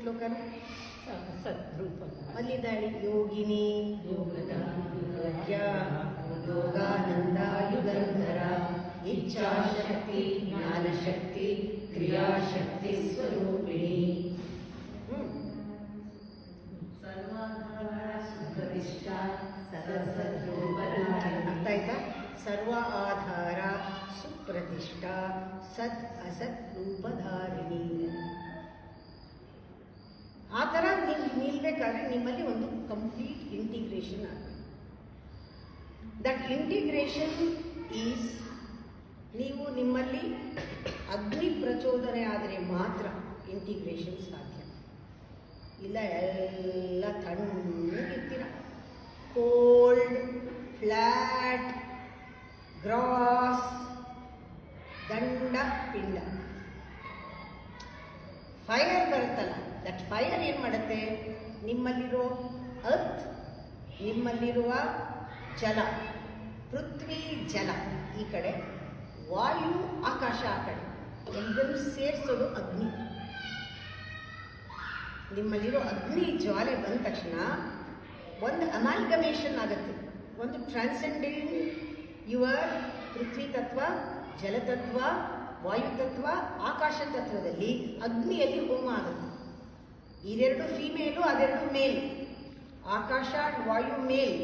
ಶ್ಲೋಕನ ಸದ್ರೂಪ ಅಲ್ಲಿದ್ದಾಳೆ ಯೋಗಿನಿ ಯೋಗದ ಯೋಗ್ಯ ಯೋಗಾನಂದ ಯುಗಂಧರ ಇಚ್ಛಾಶಕ್ತಿ ಜ್ಞಾನಶಕ್ತಿ ಕ್ರಿಯಾಶಕ್ತಿ ಸ್ವರೂಪಿಣಿ ಸರ್ವಾಧಾರ ಸುಪ್ರತಿಷ್ಠ ಸದಸದ್ರೂಪಧಾರಿಣಿ. ಅರ್ಥ ಆಯ್ತಾ? ಸರ್ವ ಆಧಾರ ಸುಪ್ರತಿಷ್ಠ ಸತ್ ಅಸತ್ ರೂಪಧಾರಿಣಿ. ಆ ಥರ ನೀವು ನಿಲ್ಬೇಕಾದ್ರೆ ನಿಮ್ಮಲ್ಲಿ ಒಂದು ಕಂಪ್ಲೀಟ್ ಇಂಟಿಗ್ರೇಷನ್ ಆಗಬೇಕು. ದಟ್ ಇಂಟಿಗ್ರೇಷನ್ ಈಸ್, ನೀವು ನಿಮ್ಮಲ್ಲಿ ಅಗ್ನಿ ಪ್ರಚೋದನೆ ಆದರೆ ಮಾತ್ರ ಇಂಟಿಗ್ರೇಷನ್ ಸಾಧ್ಯ. ಇಲ್ಲ ಎಲ್ಲ ತಣ್ಣಗಿರ್ತೀರ, ಕೋಲ್ಡ್, ಫ್ಲ್ಯಾಟ್, ಗ್ರಾಸ್, ದಂಡ ಪಿಂಡ. ಫೈರ್ ಬರುತ್ತಲ್ಲ, ದಟ್ ಫೈರ್ ಏನು ಮಾಡುತ್ತೆ? ನಿಮ್ಮಲ್ಲಿರೋ ಅರ್ತ್, ನಿಮ್ಮಲ್ಲಿರುವ ಜಲ, ಪೃಥ್ವಿ ಜಲ ಈ ಕಡೆ, ವಾಯು ಆಕಾಶ ಆ ಕಡೆ, ಎಲ್ಲರೂ ಸೇರಿಸೋದು ಅಗ್ನಿ. ನಿಮ್ಮಲ್ಲಿರೋ ಅಗ್ನಿ ಜ್ವಾಲೆ ಬಂದ ತಕ್ಷಣ ಒಂದು ಅಮಾಲ್ಗಮೇಷನ್ ಆಗುತ್ತೆ, ಒಂದು ಟ್ರಾನ್ಸೆಂಡಿಂಗ್ ಯುವರ್ ಪೃಥ್ವಿ ತತ್ವ, ಜಲತತ್ವ, ವಾಯುತತ್ವ, ಆಕಾಶ ತತ್ವದಲ್ಲಿ ಅಗ್ನಿಯಲ್ಲಿ ಹೋಮ ಆಗುತ್ತೆ. ಇದೆರಡು ಫೀಮೇಲು, ಅದೆರಡು ಮೇಲ್. ಆಕಾಶ ವಾಯು ಮೇಲ್,